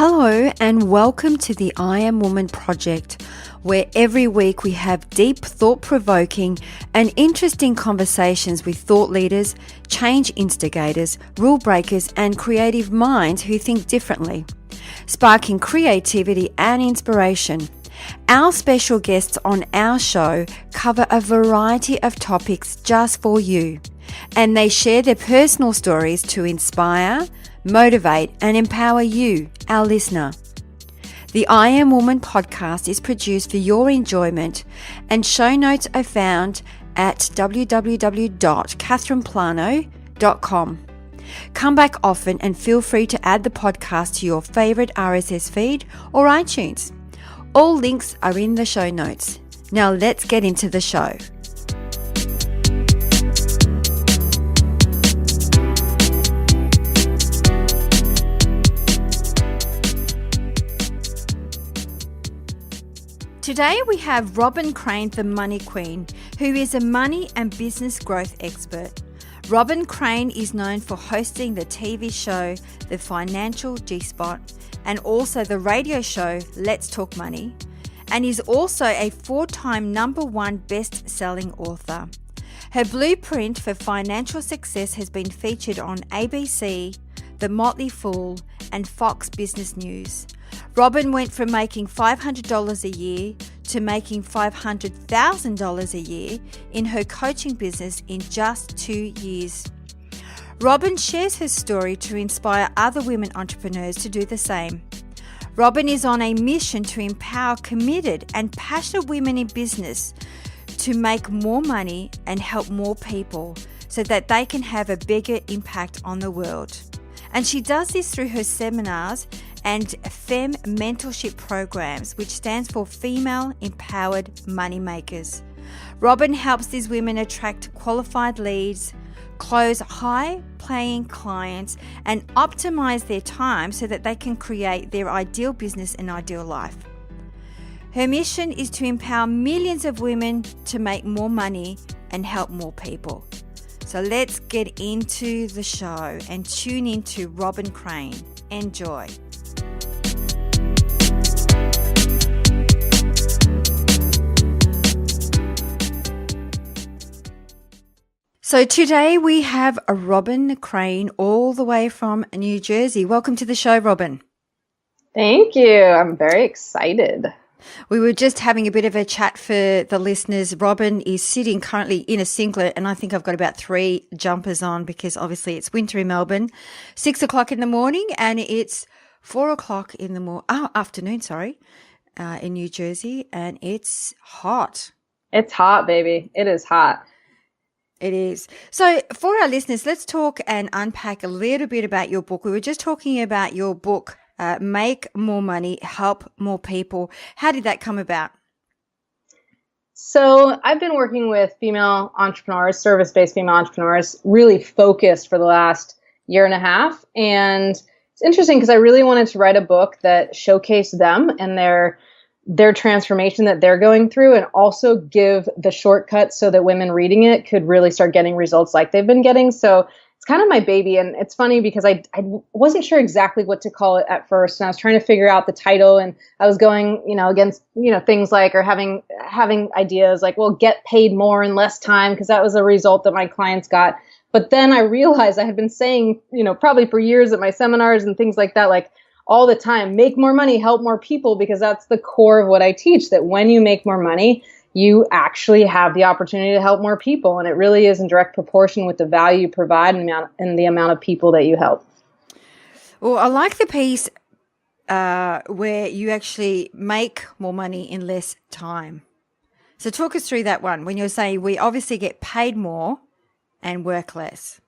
Hello and welcome to the I Am Woman project, where every week we have deep, thought-provoking and interesting conversations with thought leaders, change instigators, rule breakers and creative minds who think differently, sparking creativity and inspiration. Our special guests on our show cover a variety of topics just for you, and they share their personal stories to inspire, motivate and empower you, our listener. The I Am Woman podcast is produced for your enjoyment, and show notes are found at www.catherineplano.com. Come back often and feel free to add the podcast to your favorite RSS feed or iTunes. All links are in the show notes. Now let's get into the show. Today we have Robyn Crane, the Money Queen, who is a money and business growth expert. Robyn Crane is known for hosting the TV show The Financial G-Spot and also the radio show Let's Talk Money, and is also a 4-time #1 best-selling author. Her blueprint for financial success has been featured on ABC, The Motley Fool, and Fox Business News. Robyn went from making $500 a year to making $500,000 a year in her coaching business in just 2 years. Robyn shares her story to inspire other women entrepreneurs to do the same. Robyn is on a mission to empower committed and passionate women in business to make more money and help more people so that they can have a bigger impact on the world. And she does this through her seminars and FEM mentorship programs, which stands for Female Empowered Moneymakers. Robyn helps these women attract qualified leads, close high-paying clients, and optimize their time so that they can create their ideal business and ideal life. Her mission is to empower millions of women to make more money and help more people. So let's get into the show and tune into Robyn Crane. Enjoy. So today we have a Robyn Crane all the way from New Jersey. Welcome to the show, Robyn. Thank you. I'm very excited. We were just having a bit of a chat for the listeners. Robyn is sitting currently in a singlet, and I think I've got about 3 jumpers on because obviously it's winter in Melbourne. 6 o'clock in the morning, and it's 4 o'clock in the afternoon, in New Jersey, and it's hot. It's hot, baby. It is hot. It is. So for our listeners, let's talk and unpack a little bit about your book. We were just talking about your book, Make More Money, Help More People. How did that come about? So I've been working with female entrepreneurs, service-based female entrepreneurs, really focused for the last year and a half. And it's interesting because I really wanted to write a book that showcased them and their transformation that they're going through, and also give the shortcuts so that women reading it could really start getting results like they've been getting. So it's kind of my baby. And it's funny because I wasn't sure exactly what to call it at first. And I was trying to figure out the title, and I was going, against, things like, or having ideas like, well, get paid more in less time, because that was a result that my clients got. But then I realized I had been saying, probably for years at my seminars and things like that, like, all the time, make more money, help more people, because that's the core of what I teach, that when you make more money, you actually have the opportunity to help more people. And it really is in direct proportion with the value you provide and the amount of people that you help. Well, I like the piece where you actually make more money in less time. So talk us through that one, when you're saying we obviously get paid more and work less.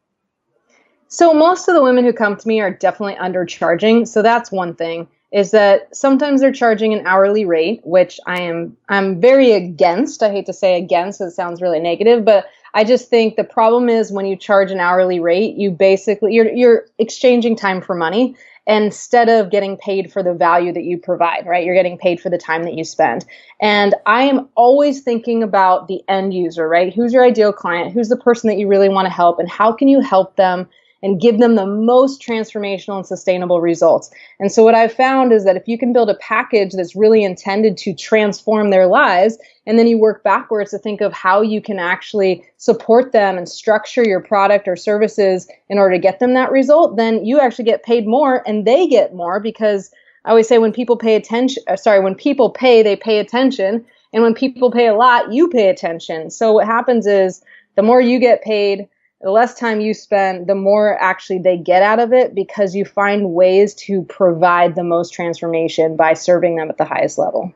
So most of the women who come to me are definitely undercharging. So that's one thing, is that sometimes they're charging an hourly rate, which I'm very against. I hate to say against, it sounds really negative, but I just think the problem is when you charge an hourly rate, you basically, you're exchanging time for money instead of getting paid for the value that you provide, right? You're getting paid for the time that you spend. And I am always thinking about the end user, right? Who's your ideal client? Who's the person that you really want to help? And how can you help them and give them the most transformational and sustainable results. And so what I've found is that if you can build a package that's really intended to transform their lives, and then you work backwards to think of how you can actually support them and structure your product or services in order to get them that result, then you actually get paid more and they get more, because I always say when people pay attention, when people pay, they pay attention. And when people pay a lot, you pay attention. So what happens is the more you get paid, the less time you spend, the more actually they get out of it, because you find ways to provide the most transformation by serving them at the highest level.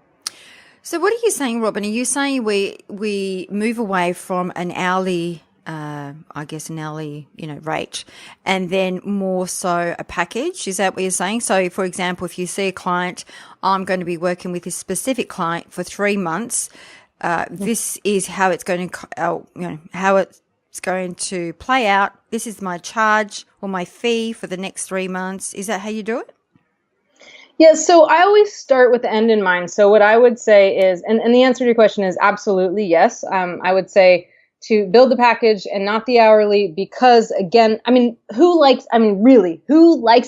So what are you saying, Robyn? Are you saying we move away from an hourly, rate, and then more so a package? Is that what you're saying? So, for example, if you see a client, I'm going to be working with this specific client for 3 months. This is how it's going to, how it's going to play out. This is my charge or my fee for the next 3 months. Is that how you do it? Yeah, so I always start with the end in mind. So what I would say is, and the answer to your question is absolutely yes. I would say to build the package and not the hourly, because again, who likes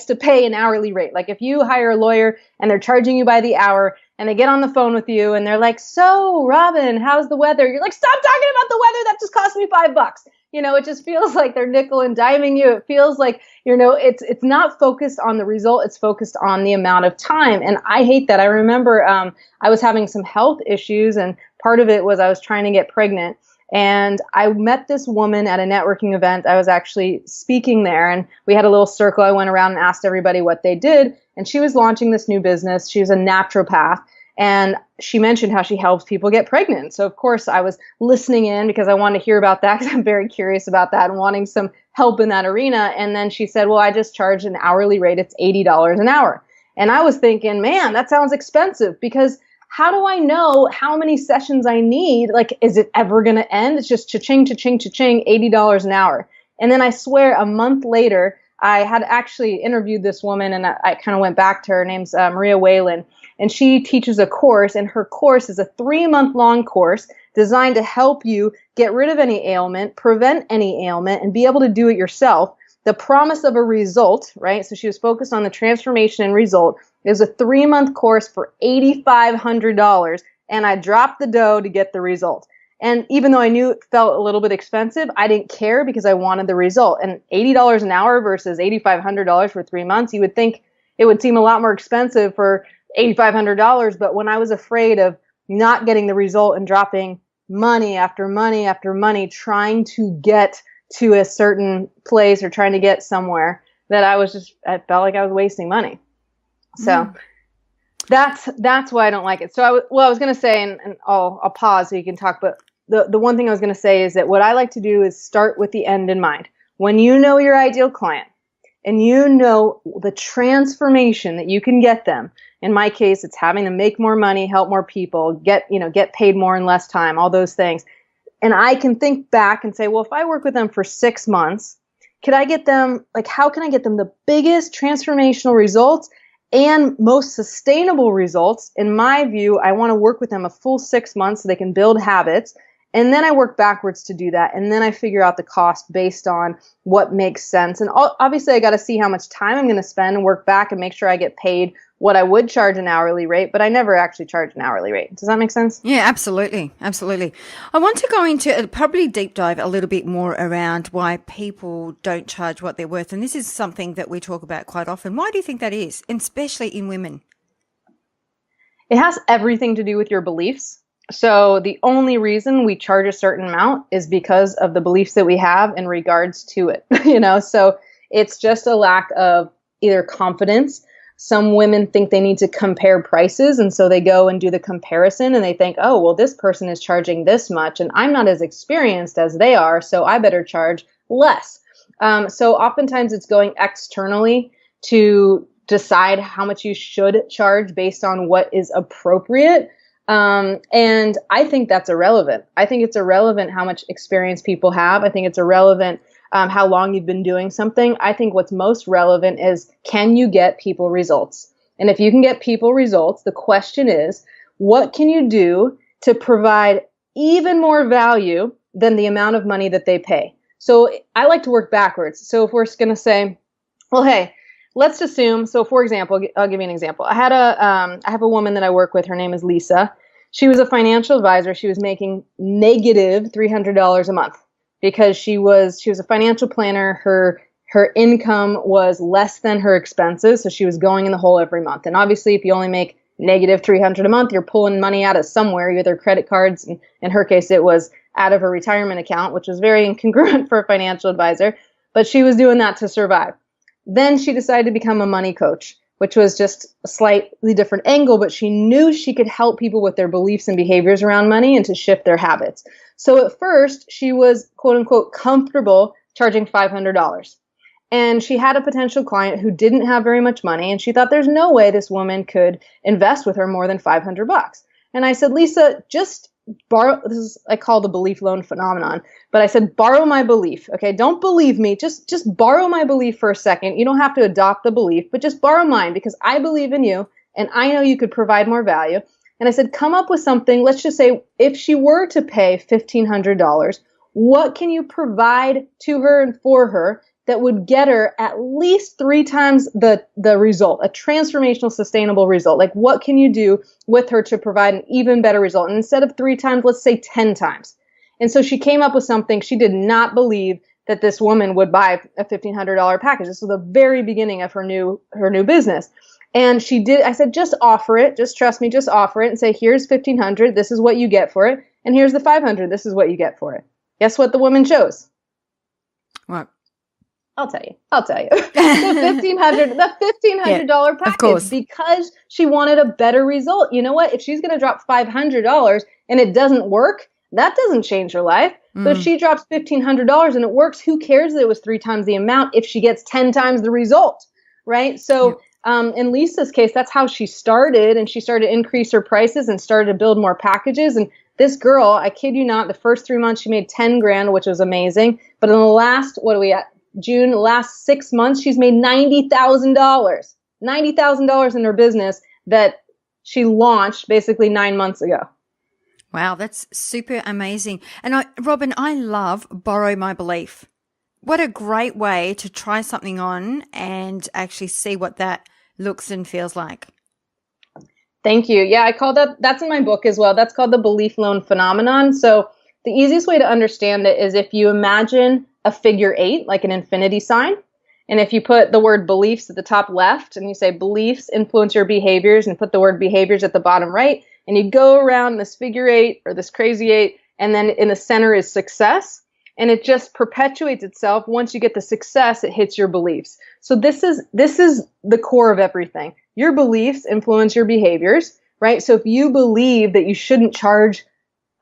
to pay an hourly rate? Like if you hire a lawyer and they're charging you by the hour and they get on the phone with you and they're like, so Robyn, how's the weather? You're like, stop talking about the weather. That just cost me $5. It just feels like they're nickel and diming you. It feels like, it's not focused on the result. It's focused on the amount of time. And I hate that. I remember I was having some health issues, and part of it was I was trying to get pregnant. And I met this woman at a networking event. I was actually speaking there, and we had a little circle. I went around and asked everybody what they did. And she was launching this new business. She was a naturopath. And she mentioned how she helps people get pregnant. So, of course, I was listening in because I wanted to hear about that, because I'm very curious about that and wanting some help in that arena. And then she said, well, I just charge an hourly rate. It's $80 an hour. And I was thinking, man, that sounds expensive, because how do I know how many sessions I need? Like, is it ever going to end? It's just cha-ching, cha-ching, cha-ching, $80 an hour. And then I swear a month later, I had actually interviewed this woman, and I kind of went back to her. Her name's Maria Whalen. And she teaches a course, and her course is a 3-month-long course designed to help you get rid of any ailment, prevent any ailment, and be able to do it yourself. The promise of a result, right? So she was focused on the transformation and result. It was a 3-month course for $8,500, and I dropped the dough to get the result. And even though I knew it felt a little bit expensive, I didn't care because I wanted the result. And $80 an hour versus $8,500 for 3 months, you would think it would seem a lot more expensive for $8,500. But when I was afraid of not getting the result and dropping money after money after money, trying to get to a certain place or trying to get somewhere, that I felt like I was wasting money. So that's why I don't like it. So I was going to say, and I'll pause so you can talk, but the one thing I was going to say is that what I like to do is start with the end in mind. When you know your ideal client and you know the transformation that you can get them, in my case, it's having them make more money, help more people, get paid more in less time, all those things. And I can think back and say, well, if I work with them for 6 months, how can I get them the biggest transformational results and most sustainable results? In my view, I want to work with them a full 6 months so they can build habits. And then I work backwards to do that. And then I figure out the cost based on what makes sense. And obviously, I got to see how much time I'm going to spend and work back and make sure I get paid what I would charge an hourly rate, but I never actually charge an hourly rate. Does that make sense? Yeah, absolutely. Absolutely. I want to go into probably deep dive a little bit more around why people don't charge what they're worth. And this is something that we talk about quite often. Why do you think that is, and especially in women? It has everything to do with your beliefs. So the only reason we charge a certain amount is because of the beliefs that we have in regards to it. So it's just a lack of either confidence. Some women think they need to compare prices, and so they go and do the comparison, and they think, oh, well, this person is charging this much, and I'm not as experienced as they are, so I better charge less. So oftentimes it's going externally to decide how much you should charge based on what is appropriate. And I think that's irrelevant. I think it's irrelevant how much experience people have. I think it's irrelevant how long you've been doing something. I think what's most relevant is, can you get people results? And if you can get people results, the question is, what can you do to provide even more value than the amount of money that they pay? So I like to work backwards. So if we're going to say, well, hey, let's assume, so for example, I'll give you an example. I have a woman that I work with. Her name is Lisa. She was a financial advisor. She was making negative $300 a month because she was a financial planner. Her income was less than her expenses, so she was going in the hole every month. And obviously, if you only make negative $300 a month, you're pulling money out of somewhere, either credit cards, and in her case, it was out of her retirement account, which was very incongruent for a financial advisor. But she was doing that to survive. Then she decided to become a money coach, which was just a slightly different angle, but she knew she could help people with their beliefs and behaviors around money and to shift their habits. So at first, she was, quote unquote, comfortable charging $500. And she had a potential client who didn't have very much money, and she thought there's no way this woman could invest with her more than $500. And I said, Lisa, just borrow, this is, I call the belief loan phenomenon, but I said, borrow my belief. Okay. Don't believe me. Just borrow my belief for a second. You don't have to adopt the belief, but just borrow mine because I believe in you and I know you could provide more value. And I said, come up with something. Let's just say if she were to pay $1,500, what can you provide to her and for her that would get her at least 3 times the result, a transformational, sustainable result? Like, what can you do with her to provide an even better result? And instead of 3 times, let's say 10 times. And so she came up with something. She did not believe that this woman would buy a $1,500 package. This was the very beginning of her new business. And she did. I said, just offer it. Just trust me. Just offer it and say, here's $1,500. This is what you get for it. And here's the $500. This is what you get for it. Guess what the woman chose? What? I'll tell you. the $1,500 package, of course, because she wanted a better result. You know what? If she's going to drop $500 and it doesn't work, that doesn't change her life. But if she drops $1,500 and it works, who cares that it was 3 times the amount if she gets 10 times the result, right? So in Lisa's case, that's how she started, and she started to increase her prices and started to build more packages. And this girl, I kid you not, the first 3 months she made 10 grand, which was amazing. But in the last, what are we at? June, last 6 months, she's made $90,000 in her business that she launched basically 9 months ago. Wow, that's super amazing. And Robyn, I love borrow my belief. What a great way to try something on and actually see what that looks and feels like. Thank you. Yeah, I call that's in my book as well. That's called the belief loan phenomenon. So the easiest way to understand it is if you imagine a figure 8, like an infinity sign. And if you put the word beliefs at the top left and you say beliefs influence your behaviors and put the word behaviors at the bottom right, and you go around this figure 8 or this crazy 8, and then in the center is success. And it just perpetuates itself. Once you get the success, it hits your beliefs. So this is the core of everything. Your beliefs influence your behaviors, right? So if you believe that you shouldn't charge,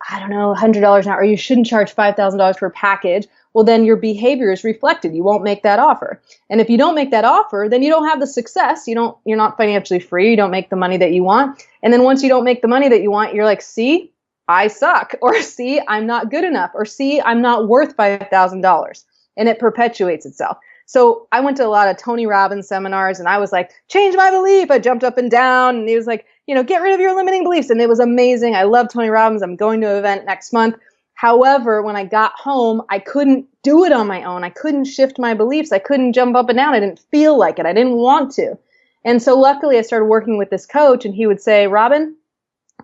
I don't know, $100 an hour, or you shouldn't charge $5,000 for a package, well, then your behavior is reflected. You won't make that offer. And if you don't make that offer, then you don't have the success. You're not financially free. You don't make the money that you want. And then once you don't make the money that you want, you're like, see, I suck, or see, I'm not good enough, or see, I'm not worth $5,000. And it perpetuates itself. So I went to a lot of Tony Robbins seminars, and I was like, change my belief. I jumped up and down, and he was like, get rid of your limiting beliefs. And it was amazing. I love Tony Robbins. I'm going to an event next month. However, when I got home, I couldn't do it on my own. I couldn't shift my beliefs. I couldn't jump up and down. I didn't feel like it. I didn't want to. And so luckily I started working with this coach, and he would say, Robyn,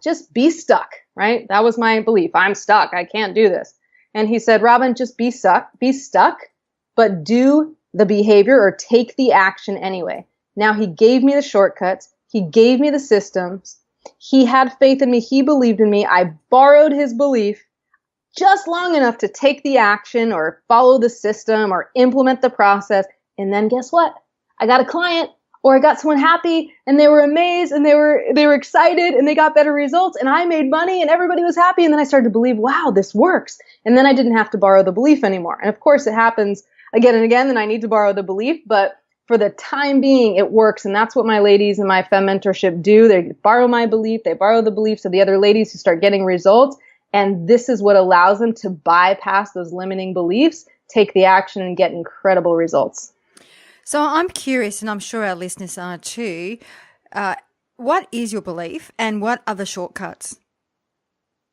just be stuck, right? That was my belief. I'm stuck. I can't do this. And he said, Robyn, just be stuck, but do the behavior or take the action anyway. Now he gave me the shortcuts. He gave me the systems. He had faith in me. He believed in me. I borrowed his belief just long enough to take the action or follow the system or implement the process. And then guess what? I got a client, or I got someone happy, and they were amazed, and they were excited, and they got better results, and I made money, and everybody was happy. And then I started to believe, wow, this works. And then I didn't have to borrow the belief anymore. And of course it happens again and again, then I need to borrow the belief, but for the time being, it works. And that's what my ladies in my Femme Mentorship do. They borrow my belief, they borrow the beliefs of the other ladies who start getting results. And this is what allows them to bypass those limiting beliefs, take the action, and get incredible results. So I'm curious, and I'm sure our listeners are too, what is your belief and what are the shortcuts?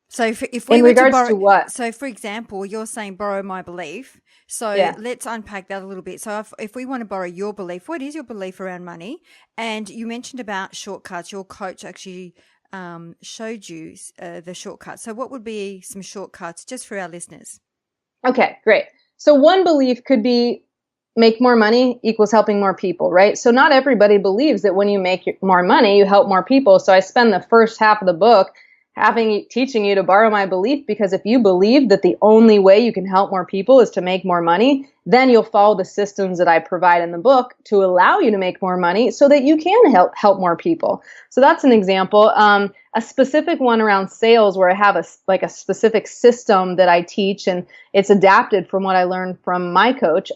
So if we In were to regards borrow, to what? so for example, you're saying borrow my belief. So Yeah. let's unpack that a little bit. So if we want to borrow your belief, what is your belief around money? And you mentioned about shortcuts. Your coach actually showed you the shortcuts. So what would be some shortcuts just for our listeners? Okay, great. So one belief could be make more money equals helping more people, right? So not everybody believes that when you make more money, you help more people. So I spend the first half of the book teaching you to borrow my belief, because if you believe that the only way you can help more people is to make more money, then you'll follow the systems that I provide in the book to allow you to make more money so that you can help more people. So that's an example. A specific one around sales where I have a specific system that I teach, and it's adapted from what I learned from my coach,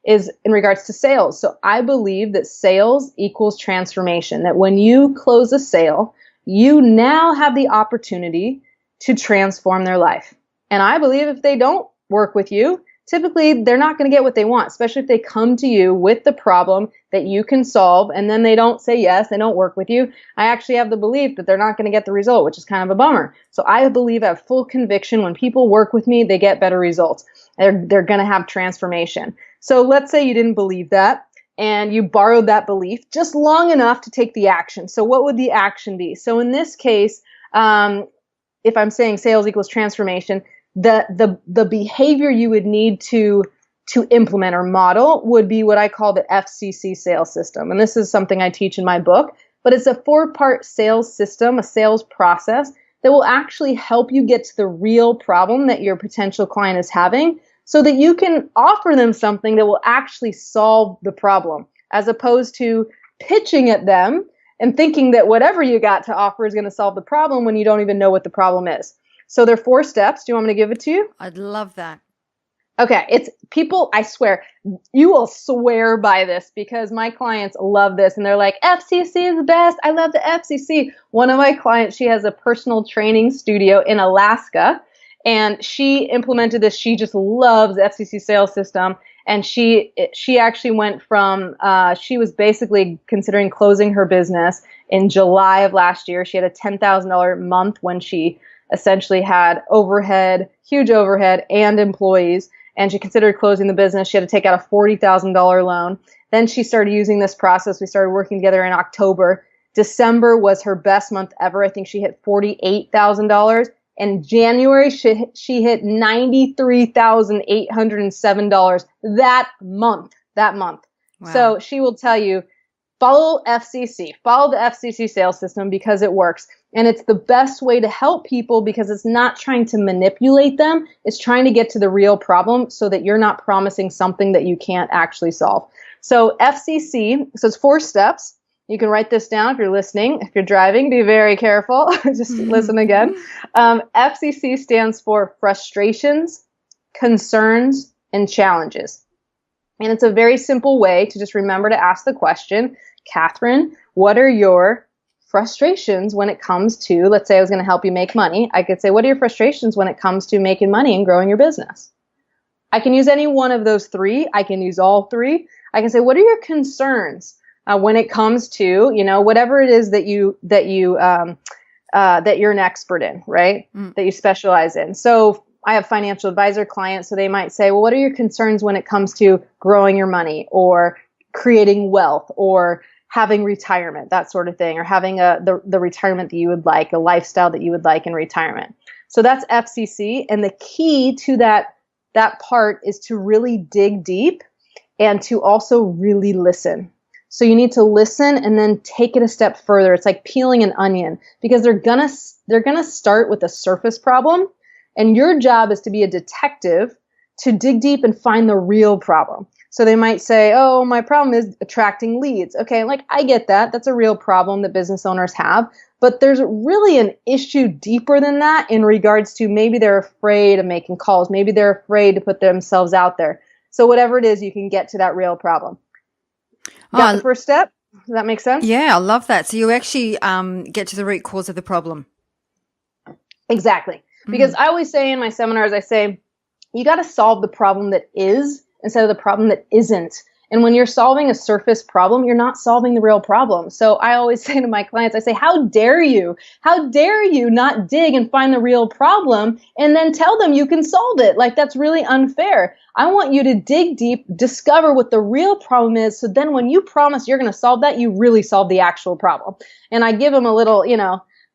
is in regards to sales. So I believe that sales equals transformation, that when you close a sale, you now have the opportunity to transform their life. And I believe if they don't work with you, typically they're not going to get what they want, especially if they come to you with the problem that you can solve and then they don't say yes, they don't work with you. I actually have the belief that they're not going to get the result, which is kind of a bummer. So I believe, I have full conviction, when people work with me, they get better results. They're going to have transformation. So let's say you didn't believe that, and you borrowed that belief just long enough to take the action. So what would the action be? So in this case, if I'm saying sales equals transformation, the behavior you would need to implement or model would be what I call the FCC sales system. And this is something I teach in my book, but it's a 4-part sales system, a sales process that will actually help you get to the real problem that your potential client is having, so that you can offer them something that will actually solve the problem, as opposed to pitching at them and thinking that whatever you got to offer is going to solve the problem when you don't even know what the problem is. So there are 4 steps. Do you want me to give it to you? I'd love that. Okay, it's people, I swear, you will swear by this, because my clients love this and they're like, FCC is the best. I love the FCC. One of my clients, she has a personal training studio in Alaska, and she implemented this. She just loves the FCC sales system. And she actually went from, she was basically considering closing her business in July of last year. She had a $10,000 month when she essentially had huge overhead and employees. And she considered closing the business. She had to take out a $40,000 loan. Then she started using this process. We started working together in October. December was her best month ever. I think she hit $48,000. In January, she hit $93,807 that month. Wow. So she will tell you, follow the FCC sales system, because it works. And it's the best way to help people, because it's not trying to manipulate them. It's trying to get to the real problem, so that you're not promising something that you can't actually solve. So FCC, so it's 4 steps. You can write this down if you're listening. If you're driving, be very careful. Just listen again. FCC stands for frustrations, concerns, and challenges. And it's a very simple way to just remember to ask the question, Catherine, what are your frustrations when it comes to, let's say I was going to help you make money. I could say, what are your frustrations when it comes to making money and growing your business? I can use any one of those 3. I can use all 3. I can say, what are your concerns when it comes to, whatever it is that you're an expert in, right? That you specialize in. So I have financial advisor clients, so they might say, well, what are your concerns when it comes to growing your money, or creating wealth, or having retirement, that sort of thing, or having the retirement that you would like, a lifestyle that you would like in retirement. So that's FCC. And the key to that part is to really dig deep and to also really listen. So you need to listen and then take it a step further. It's like peeling an onion, because they're gonna start with a surface problem, and your job is to be a detective to dig deep and find the real problem. So they might say, oh, my problem is attracting leads. Okay, I get that. That's a real problem that business owners have. But there's really an issue deeper than that, in regards to maybe they're afraid of making calls. Maybe they're afraid to put themselves out there. So whatever it is, you can get to that real problem. Got the first step? Does that make sense? Yeah, I love that. So you actually get to the root cause of the problem. Exactly. Because I always say in my seminars, I say, you got to solve the problem that is instead of the problem that isn't. And when you're solving a surface problem, you're not solving the real problem. So I always say to my clients, I say, how dare you? How dare you not dig and find the real problem and then tell them you can solve it? Like, that's really unfair. I want you to dig deep, discover what the real problem is. So then when you promise you're going to solve that, you really solve the actual problem. And I give them a little,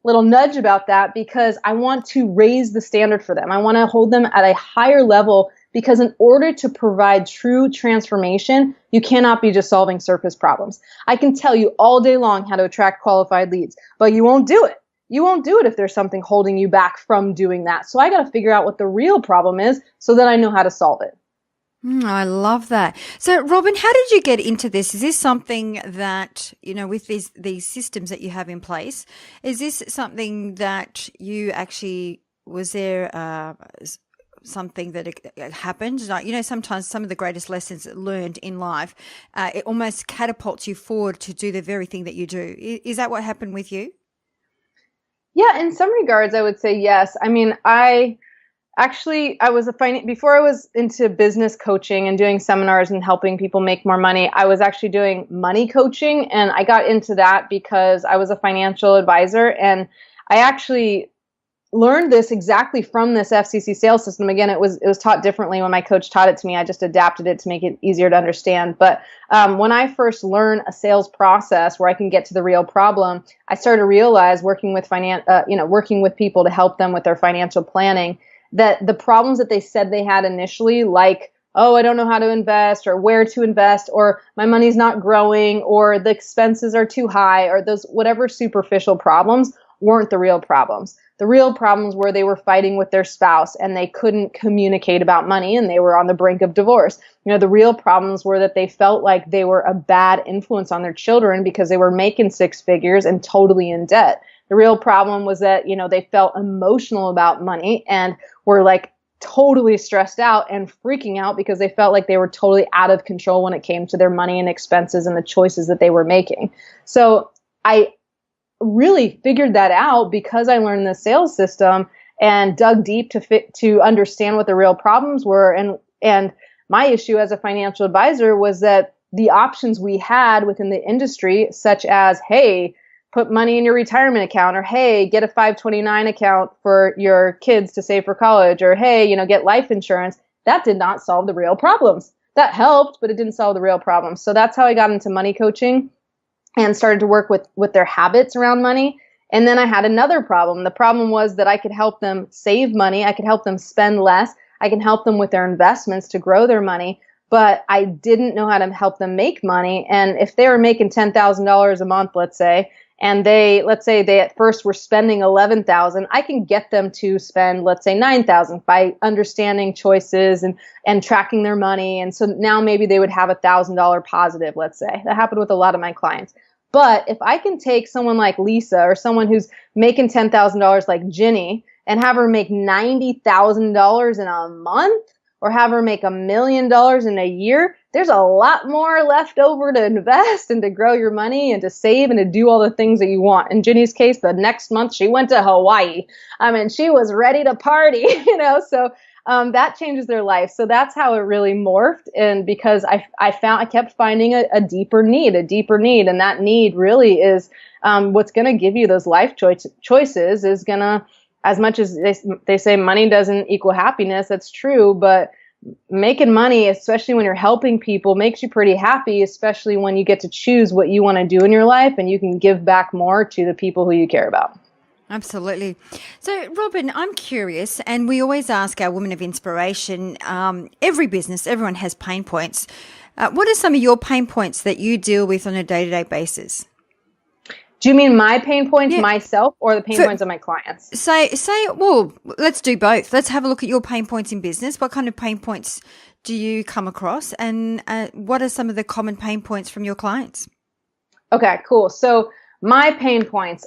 little nudge about that because I want to raise the standard for them. I want to hold them at a higher level because in order to provide true transformation, you cannot be just solving surface problems. I can tell you all day long how to attract qualified leads, but you won't do it. You won't do it if there's something holding you back from doing that. So I got to figure out what the real problem is so that I know how to solve it. I love that. So, Robyn, how did you get into this? Is this something that, with these systems that you have in place, is this something that you actually, was there something that happened? Like, sometimes some of the greatest lessons learned in life, it almost catapults you forward to do the very thing that you do. Is that what happened with you? Yeah, in some regards, I would say yes. I mean, I was before I was into business coaching and doing seminars and helping people make more money, I was actually doing money coaching. And I got into that because I was a financial advisor. And I actually learned this exactly from this FCC sales system. Again, it was taught differently when my coach taught it to me. I just adapted it to make it easier to understand. But when I first learned a sales process where I can get to the real problem, I started to realize working with working with people to help them with their financial planning, that the problems that they said they had initially, like, oh, I don't know how to invest or where to invest, or my money's not growing, or the expenses are too high, or those whatever superficial problems weren't the real problems. The real problems were they were fighting with their spouse and they couldn't communicate about money and they were on the brink of divorce. The real problems were that they felt like they were a bad influence on their children because they were making six figures and totally in debt. The real problem was that, they felt emotional about money and were like totally stressed out and freaking out because they felt like they were totally out of control when it came to their money and expenses and the choices that they were making. So I really figured that out because I learned the sales system and dug deep to understand what the real problems were. And my issue as a financial advisor was that the options we had within the industry, such as, hey, put money in your retirement account, or hey, get a 529 account for your kids to save for college, or hey, get life insurance, that did not solve the real problems. That helped, but it didn't solve the real problems. So that's how I got into money coaching and started to work with their habits around money. And then I had another problem. The problem was that I could help them save money. I could help them spend less. I can help them with their investments to grow their money. But I didn't know how to help them make money. And if they were making $10,000 a month, let's say they at first were spending $11,000, I can get them to spend, let's say, $9,000 by understanding choices and tracking their money. And so now maybe they would have $1,000 positive, let's say. That happened with a lot of my clients. But if I can take someone like Lisa or someone who's making $10,000 like Ginny and have her make $90,000 in a month, or have her make $1 million in a year, there's a lot more left over to invest and to grow your money and to save and to do all the things that you want. In Ginny's case, the next month she went to Hawaii. I mean, she was ready to party, so that changes their life. So that's how it really morphed. And because I kept finding a deeper need. And that need really is what's going to give you those life choices is going to, as much as they say money doesn't equal happiness, that's true, but making money, especially when you're helping people, makes you pretty happy, especially when you get to choose what you want to do in your life and you can give back more to the people who you care about. Absolutely. So, Robyn, I'm curious, and we always ask our women of inspiration, every business, everyone has pain points. What are some of your pain points that you deal with on a day-to-day basis? Do you mean my pain points myself or the pain points of my clients? Well, let's do both. Let's have a look at your pain points in business. What kind of pain points do you come across? And what are some of the common pain points from your clients? Okay, cool. So my pain points.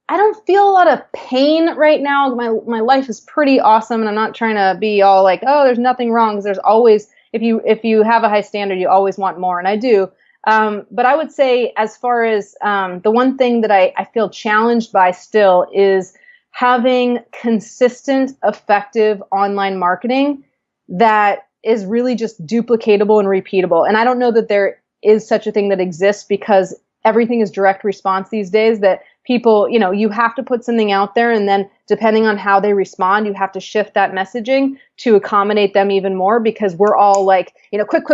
I don't feel a lot of pain right now. My life is pretty awesome, and I'm not trying to be all like, oh, there's nothing wrong, because there's always, if you have a high standard, you always want more, and I do. But I would say, as far as the one thing that I feel challenged by still is having consistent, effective online marketing that is really just duplicatable and repeatable. And I don't know that there is such a thing that exists, because everything is direct response these days, that people, you have to put something out there, and then depending on how they respond, you have to shift that messaging to accommodate them even more, because we're all like, quick,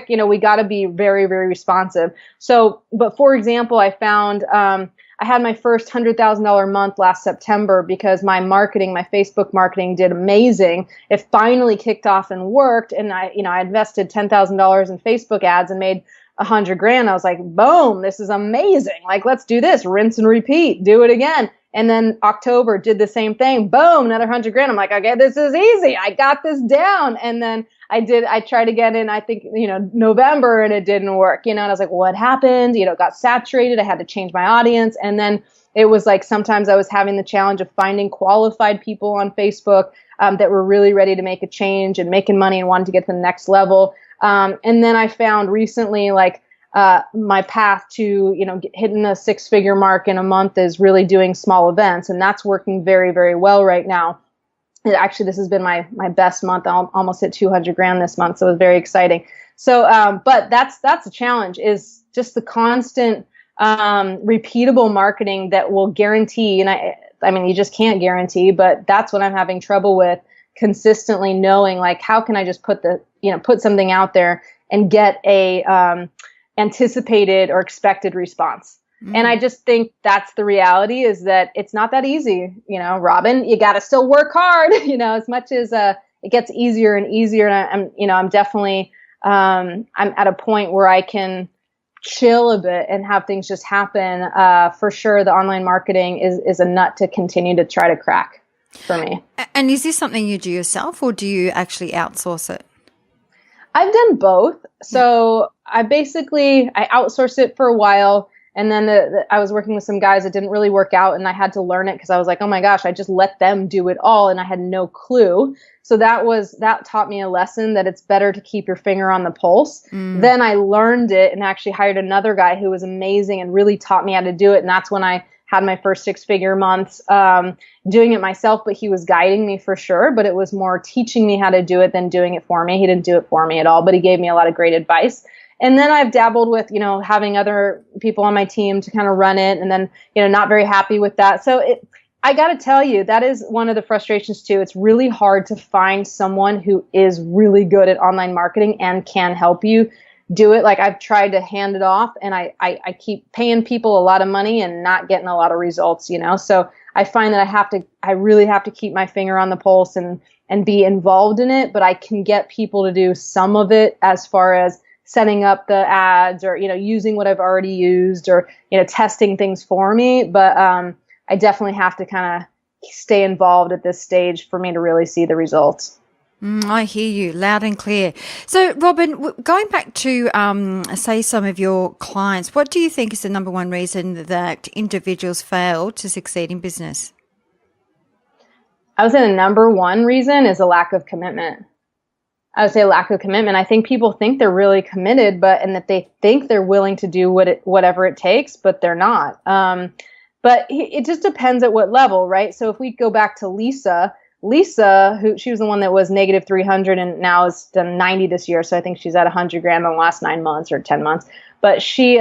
we got to be very, very responsive. So, but for example, I found, I had my first $100,000 month last September because my Facebook marketing did amazing. It finally kicked off and worked. And I invested $10,000 in Facebook ads and made $100,000. I was like, boom, this is amazing. Like, let's do this, rinse and repeat, do it again. And then October did the same thing. Boom, another $100,000. I'm like, okay, this is easy. I got this down. And then I tried again in, I think, November, and it didn't work, and I was like, what happened? It got saturated. I had to change my audience. And then it was like, sometimes I was having the challenge of finding qualified people on Facebook that were really ready to make a change and making money and wanted to get to the next level. And then I found recently, like, my path to, hitting a six-figure mark in a month is really doing small events. And that's working very, very well right now. And actually, this has been my best month. I almost hit $200,000 this month. So it was very exciting. So, but that's the challenge, is just the constant, repeatable marketing that will guarantee. And I mean, you just can't guarantee, but that's what I'm having trouble with, consistently knowing, like, how can I just put something out there and get a, anticipated or expected response. And I just think that's the reality, is that it's not that easy. Robyn, you got to still work hard, as much as it gets easier and easier. And I'm definitely, I'm at a point where I can chill a bit and have things just happen. For sure, the online marketing is a nut to continue to try to crack for me. And is this something you do yourself, or do you actually outsource it? I've done both. So I outsourced it for a while. And then I was working with some guys that didn't really work out, and I had to learn it because I was like, oh my gosh, I just let them do it all, and I had no clue. So that taught me a lesson, that it's better to keep your finger on the pulse. Then I learned it and actually hired another guy who was amazing and really taught me how to do it. And that's when I had my first six-figure months doing it myself, but he was guiding me for sure. But it was more teaching me how to do it than doing it for me. He didn't do it for me at all, but he gave me a lot of great advice. And then I've dabbled with, having other people on my team to kind of run it, and then, not very happy with that. So I got to tell you, that is one of the frustrations too. It's really hard to find someone who is really good at online marketing and can help you do it. Like, I've tried to hand it off, and I keep paying people a lot of money and not getting a lot of results, So I find that I really have to keep my finger on the pulse and be involved in it, but I can get people to do some of it, as far as setting up the ads, or, using what I've already used, or, testing things for me. But I definitely have to kind of stay involved at this stage for me to really see the results. I hear you loud and clear. So, Robyn, going back to, say, some of your clients, what do you think is the number one reason that individuals fail to succeed in business? I would say the number one reason is a lack of commitment. I would say lack of commitment. I think people think they're really committed, and that they think they're willing to do whatever it takes, but they're not. But it just depends at what level, right? So if we go back to Lisa, she was the one that was negative 300 and now is done 90 this year. So I think she's at $100,000 in the last 9 months or 10 months. But she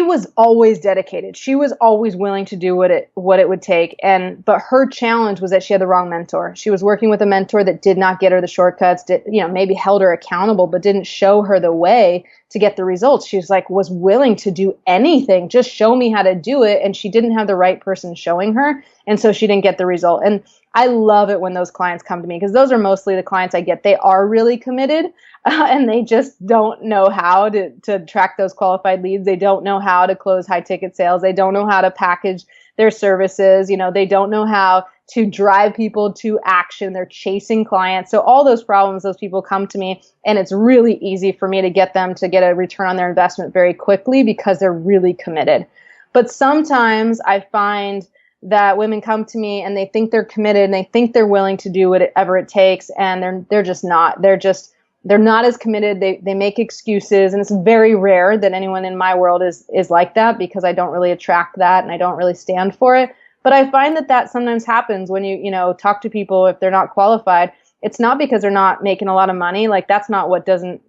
was always dedicated. She was always willing to do what it would take. But her challenge was that she had the wrong mentor. She was working with a mentor that did not get her the shortcuts, maybe held her accountable, but didn't show her the way to get the results. She was willing to do anything, just show me how to do it. And she didn't have the right person showing her. And so she didn't get the result. And I love it when those clients come to me, because those are mostly the clients I get. They are really committed. And they just don't know how to track those qualified leads. They don't know how to close high ticket sales. They don't know how to package their services. They don't know how to drive people to action. They're chasing clients. So all those problems, those people come to me, and it's really easy for me to get them to get a return on their investment very quickly, because they're really committed. But sometimes I find that women come to me and they think they're committed and they think they're willing to do whatever it takes, and they're just not. They're not as committed. They make excuses, and it's very rare that anyone in my world is like that, because I don't really attract that and I don't really stand for it. But I find that sometimes happens when you talk to people if they're not qualified, it's not because they're not making a lot of money. Like that's not what doesn't,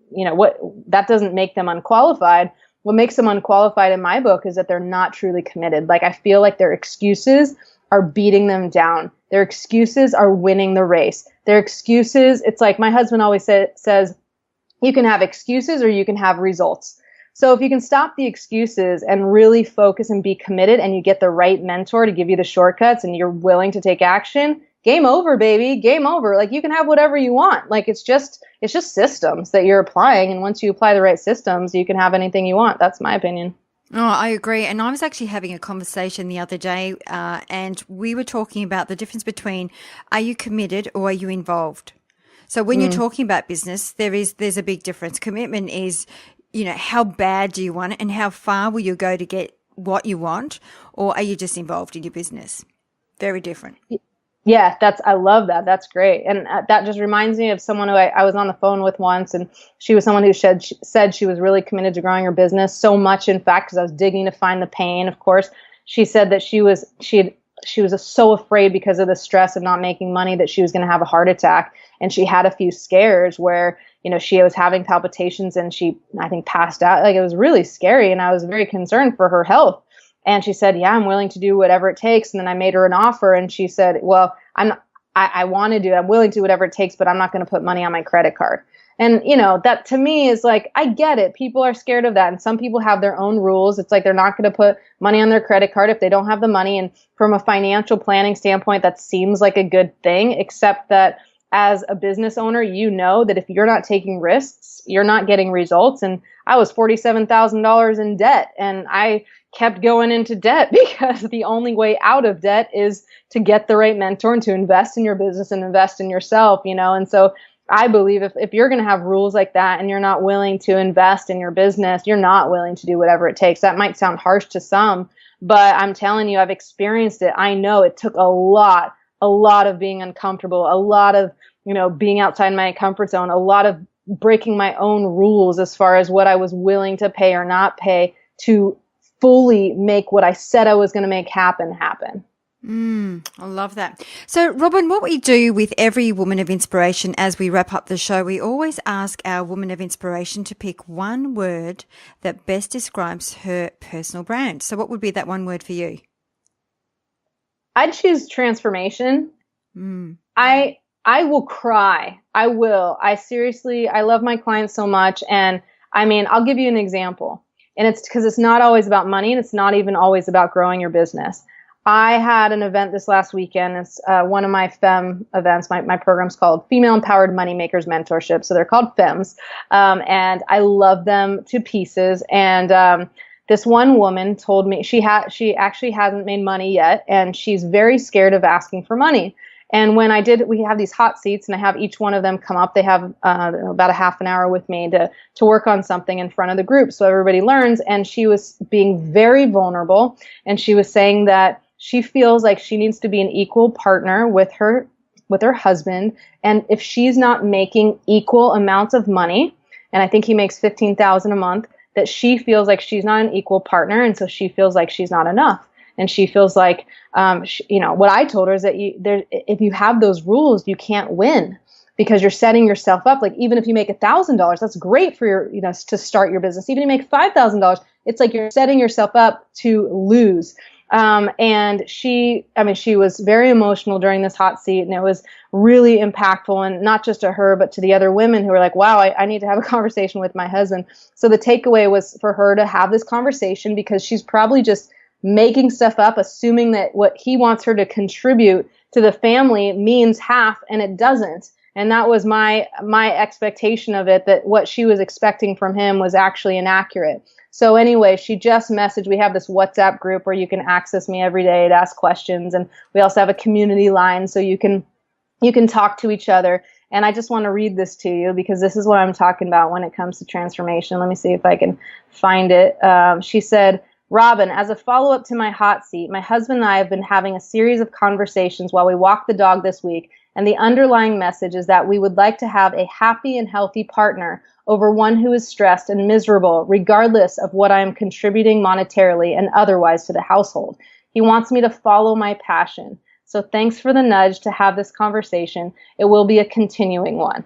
that doesn't make them unqualified. What makes them unqualified in my book is that they're not truly committed. Like I feel like their excuses are beating them down. Their excuses are winning the race. Their excuses, it's like my husband always says, you can have excuses or you can have results. So if you can stop the excuses and really focus and be committed, and you get the right mentor to give you the shortcuts and you're willing to take action, game over, baby, game over. Like you can have whatever you want. Like it's just systems that you're applying. And once you apply the right systems, you can have anything you want. That's my opinion. Oh, I agree. And I was actually having a conversation the other day, and we were talking about the difference between are you committed or are you involved? So when you're talking about business, there's a big difference. Commitment is, how bad do you want it and how far will you go to get what you want, or are you just involved in your business? Very different. Yeah, I love that. That's great. And that just reminds me of someone who I was on the phone with once, and she was someone who said she was really committed to growing her business so much, in fact, because I was digging to find the pain. Of course, she said that she was so afraid because of the stress of not making money that she was going to have a heart attack. And she had a few scares where, she was having palpitations and she, I think, passed out. Like it was really scary. And I was very concerned for her health. And she said, yeah, I'm willing to do whatever it takes. And then I made her an offer and she said, well, I'm willing to do whatever it takes, but I'm not going to put money on my credit card. And, that to me is like, I get it. People are scared of that. And some people have their own rules. It's like they're not going to put money on their credit card if they don't have the money. And from a financial planning standpoint, that seems like a good thing, except that as a business owner, that if you're not taking risks, you're not getting results. And I was $47,000 in debt, and I kept going into debt because the only way out of debt is to get the right mentor and to invest in your business and invest in yourself, And so I believe if you're going to have rules like that and you're not willing to invest in your business, you're not willing to do whatever it takes. That might sound harsh to some, but I'm telling you, I've experienced it. I know it took a lot of being uncomfortable, a lot of, being outside my comfort zone, a lot of breaking my own rules as far as what I was willing to pay or not pay to fully make what I said I was going to make happen. I love that. So, Robyn, what we do with every Woman of Inspiration as we wrap up the show, we always ask our Woman of Inspiration to pick one word that best describes her personal brand. So what would be that one word for you? I'd choose transformation. I will cry. I will. I love my clients so much. And I'll give you an example. And it's because it's not always about money and it's not even always about growing your business. I had an event this last weekend. It's one of my FEM events. My program's called Female Empowered Moneymakers Mentorship. So they're called FEMs. And I love them to pieces. And this one woman told me she actually hasn't made money yet. And she's very scared of asking for money. And when we have these hot seats and I have each one of them come up. They have about a half an hour with me to work on something in front of the group so everybody learns. And she was being very vulnerable. And she was saying that she feels like she needs to be an equal partner with her husband. And if she's not making equal amounts of money, and I think he makes $15,000 a month, that she feels like she's not an equal partner. And so she feels like she's not enough. And she feels like, what I told her is that if you have those rules, you can't win because you're setting yourself up. Like even if you make $1,000, that's great for your, to start your business. Even if you make $5,000, it's like you're setting yourself up to lose. And she was very emotional during this hot seat, and it was really impactful, and not just to her, but to the other women who were like, wow, I need to have a conversation with my husband. So the takeaway was for her to have this conversation because she's probably just making stuff up, assuming that what he wants her to contribute to the family means half, and it doesn't. And that was my expectation of it, that what she was expecting from him was actually inaccurate. So anyway, she just messaged. We have this WhatsApp group where you can access me every day to ask questions. And we also have a community line so you can talk to each other. And I just want to read this to you because this is what I'm talking about when it comes to transformation. Let me see if I can find it. She said, Robyn, as a follow-up to my hot seat, my husband and I have been having a series of conversations while we walk the dog this week, and the underlying message is that we would like to have a happy and healthy partner over one who is stressed and miserable, regardless of what I am contributing monetarily and otherwise to the household. He wants me to follow my passion. So thanks for the nudge to have this conversation. It will be a continuing one.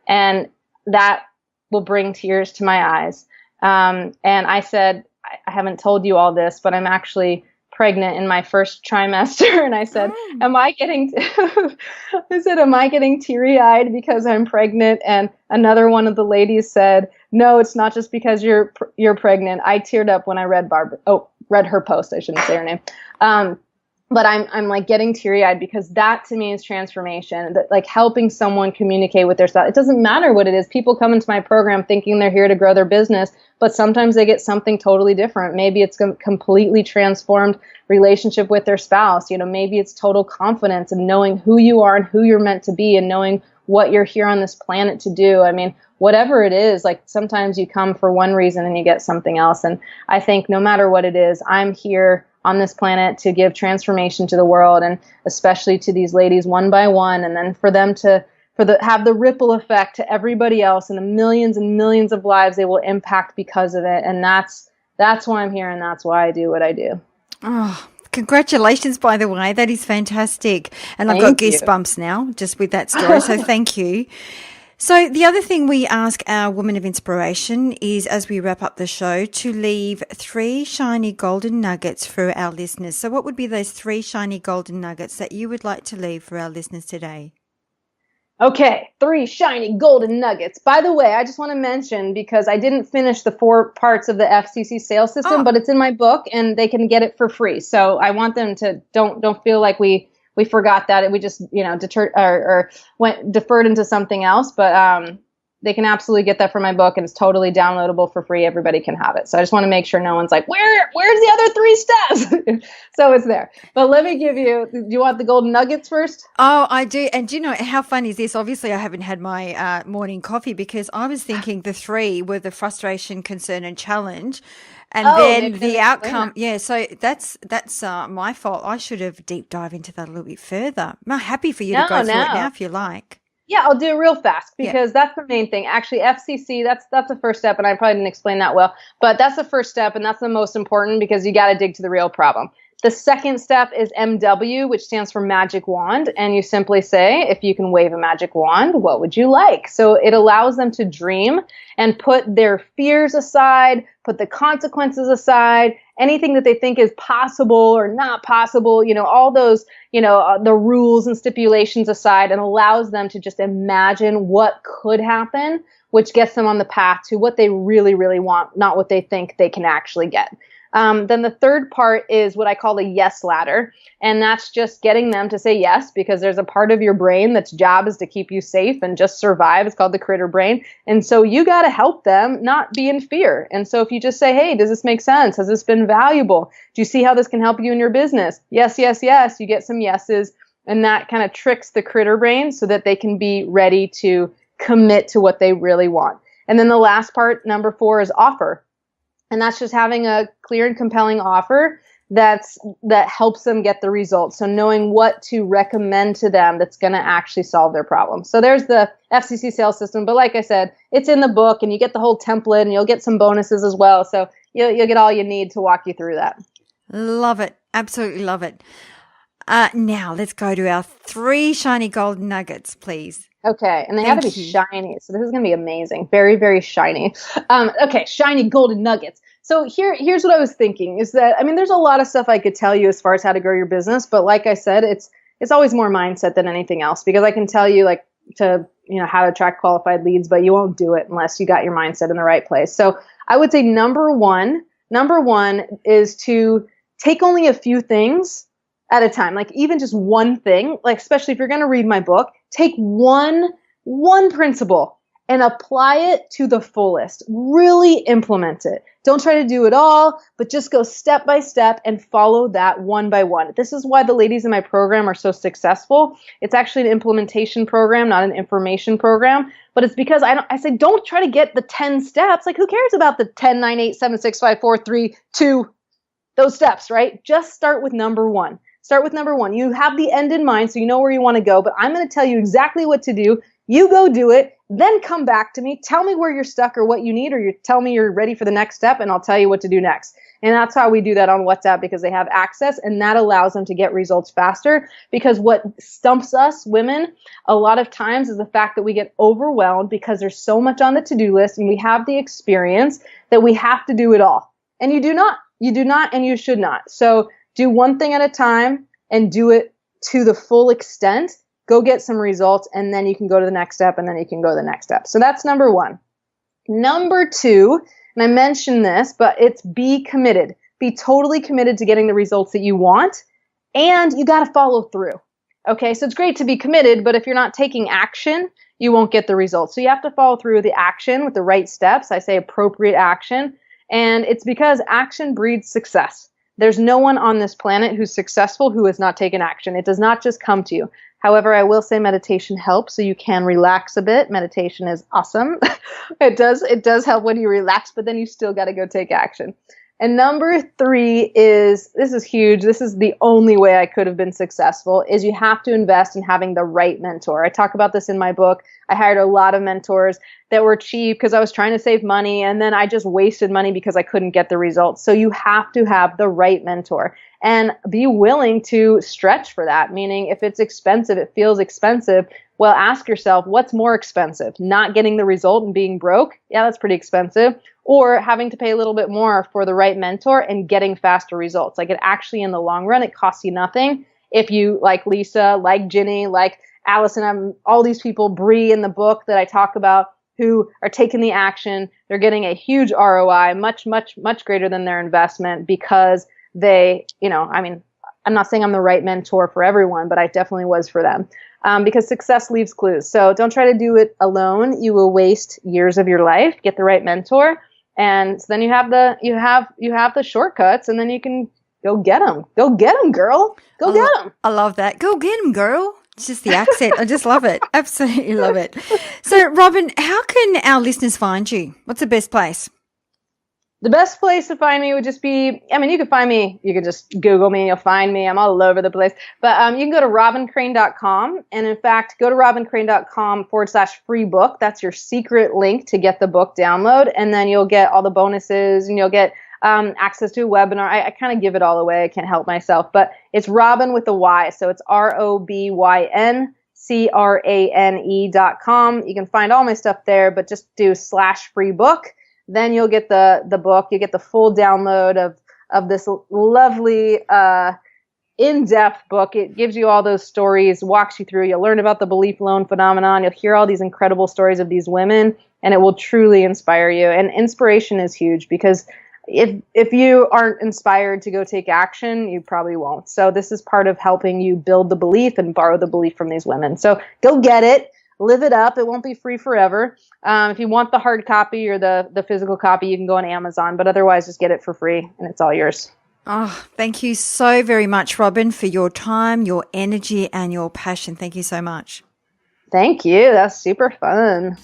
And that will bring tears to my eyes. And I said, I haven't told you all this, but I'm actually pregnant in my first trimester. And I said, am I getting, am I getting teary eyed because I'm pregnant? And another one of the ladies said, no, it's not just because you're pregnant. I teared up when I read read her post. I shouldn't say her name. But I'm like getting teary eyed because that to me is transformation, that like helping someone communicate with their style. It doesn't matter what it is. People come into my program thinking they're here to grow their business, but sometimes they get something totally different. Maybe it's a completely transformed relationship with their spouse. Maybe it's total confidence and knowing who you are and who you're meant to be and knowing what you're here on this planet to do. I mean, whatever it is, like sometimes you come for one reason and you get something else. And I think no matter what it is, I'm here on this planet to give transformation to the world, and especially to these ladies one by one, and then for them to have the ripple effect to everybody else and the millions and millions of lives they will impact because of it. And that's why I'm here, and that's why I do what I do. Oh, congratulations, by the way. That is fantastic. And I've got goosebumps now just with that story. So thank you. So the other thing we ask our women of inspiration is, as we wrap up the show, to leave 3 shiny golden nuggets for our listeners. So what would be those 3 shiny golden nuggets that you would like to leave for our listeners today? Okay, 3 shiny golden nuggets. By the way, I just want to mention, because I didn't finish the 4 parts of the FCC sales system, but it's in my book and they can get it for free. So I want them to don't feel like we forgot that. We just, deferred into something else, but they can absolutely get that from my book, and it's totally downloadable for free. Everybody can have it. So I just want to make sure no one's like, where's the other 3 steps? So it's there. But let me do you want the golden nuggets first? Oh, I do. And do you know how fun is this? Obviously, I haven't had my morning coffee because I was thinking the 3 were the frustration, concern, and challenge. And then the outcome, so that's my fault. I should have deep dived into that a little bit further. I'm happy for you to go through it now if you like. Yeah, I'll do it real fast because that's the main thing. Actually, FCC, that's the first step, and I probably didn't explain that well. But that's the first step, and that's the most important because you got to dig to the real problem. The second step is MW, which stands for magic wand. And you simply say, if you can wave a magic wand, what would you like? So it allows them to dream and put their fears aside, put the consequences aside, anything that they think is possible or not possible, all those, the rules and stipulations aside, and allows them to just imagine what could happen, which gets them on the path to what they really, really want, not what they think they can actually get. Then the third part is what I call the yes ladder. And that's just getting them to say yes, because there's a part of your brain that's job is to keep you safe and just survive. It's called the critter brain. And so you got to help them not be in fear. And so if you just say, hey, does this make sense? Has this been valuable? Do you see how this can help you in your business? Yes, yes, yes. You get some yeses. And that kind of tricks the critter brain so that they can be ready to commit to what they really want. And then the last part, number 4, is offer. And that's just having a clear and compelling offer that helps them get the results. So knowing what to recommend to them that's going to actually solve their problem. So there's the FCC sales system. But like I said, it's in the book, and you get the whole template, and you'll get some bonuses as well. So you'll get all you need to walk you through that. Love it. Absolutely love it. Now let's go to our 3 shiny golden nuggets, please. Okay, and they got to be shiny. So this is going to be amazing. Very, very shiny. Okay, shiny golden nuggets. So here's what I was thinking is that, there's a lot of stuff I could tell you as far as how to grow your business, but like I said, it's always more mindset than anything else, because I can tell you how to attract qualified leads, but you won't do it unless you got your mindset in the right place. So I would say number one is to take only a few things at a time, like even just one thing, like especially if you're going to read my book, take one principle and apply it to the fullest. Really implement it. Don't try to do it all, but just go step by step and follow that one by one. This is why the ladies in my program are so successful. It's actually an implementation program, not an information program, but it's because I say don't try to get the 10 steps. Like, who cares about the 10, 9, 8, 7, 6, 5, 4, 3, 2, those steps, right? Just start with number 1. Start with number 1. You have the end in mind, so you know where you want to go, but I'm going to tell you exactly what to do. You go do it. then come back to me, tell me where you're stuck or what you need, or you tell me you're ready for the next step, and I'll tell you what to do next. And that's how we do that on WhatsApp, because they have access, and that allows them to get results faster. Because what stumps us women a lot of times is the fact that we get overwhelmed because there's so much on the to-do list, and we have the experience that we have to do it all. And you do not, and you should not. So do one thing at a time and do it to the full extent. Go get some results, and then you can go to the next step, and then you can go to the next step. So that's number one. Number two, and I mentioned this, but it's be committed. Be totally committed to getting the results that you want, and you got to follow through. Okay, so it's great to be committed, but if you're not taking action, you won't get the results. So you have to follow through with the action with the right steps. I say appropriate action, and it's because action breeds success. There's no one on this planet who's successful who has not taken action. It does not just come to you. However, I will say meditation helps, so you can relax a bit. Meditation is awesome. It does help when you relax, but then you still got to go take action. And number three is, this is huge. This is the only way I could have been successful, is you have to invest in having the right mentor. I talk about this in my book. I hired a lot of mentors that were cheap because I was trying to save money, and then I just wasted money because I couldn't get the results. So you have to have the right mentor and be willing to stretch for that. Meaning if it's expensive, it feels expensive. Well, ask yourself, what's more expensive? Not getting the result and being broke? Yeah, that's pretty expensive. Or having to pay a little bit more for the right mentor and getting faster results. Like, it actually, in the long run, it costs you nothing. If you, like Lisa, like Ginny, like Allison, all these people, Bree in the book that I talk about, who are taking the action, they're getting a huge ROI, much, much, much greater than their investment, because they, I'm not saying I'm the right mentor for everyone, but I definitely was for them. Because success leaves clues. So don't try to do it alone. You will waste years of your life. Get the right mentor, and then you have the shortcuts, and then you can go get them. Go get them, girl. Go get them. I love that. Go get them, girl. It's just the accent. I just love it. Absolutely love it. So, Robyn, how can our listeners find you? What's the best place? The best place to find me would just be, you can find me, you can just Google me, you'll find me. I'm all over the place. But you can go to robyncrane.com. And in fact, go to robyncrane.com/free book. That's your secret link to get the book download. And then you'll get all the bonuses, and you'll get access to a webinar. I kind of give it all away. I can't help myself. But it's Robyn with a Y. So it's ROBYNCRANE.com. You can find all my stuff there, but just do /free book. Then you'll get the book. You get the full download of this lovely, in-depth book. It gives you all those stories, walks you through. You'll learn about the belief loan phenomenon. You'll hear all these incredible stories of these women, and it will truly inspire you. And inspiration is huge, because if you aren't inspired to go take action, you probably won't. So this is part of helping you build the belief and borrow the belief from these women. So go get it. Live it up. It won't be free forever. If you want the hard copy or the physical copy, you can go on Amazon. But otherwise, just get it for free, and it's all yours. Oh, thank you so very much, Robyn, for your time, your energy, and your passion. Thank you so much. Thank you. That's super fun.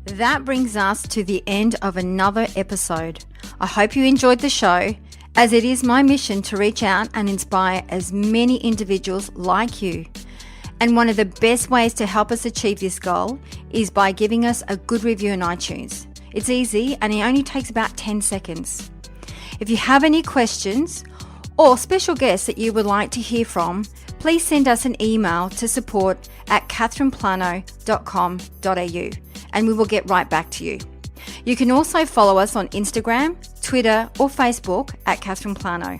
That brings us to the end of another episode. I hope you enjoyed the show, as it is my mission to reach out and inspire as many individuals like you. And one of the best ways to help us achieve this goal is by giving us a good review on iTunes. It's easy, and it only takes about 10 seconds. If you have any questions or special guests that you would like to hear from, please send us an email to support@catherineplano.com.au, and we will get right back to you. You can also follow us on Instagram, Twitter, or Facebook @Catherine Plano.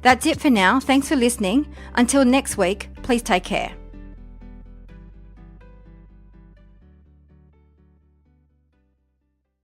That's it for now. Thanks for listening. Until next week, please take care.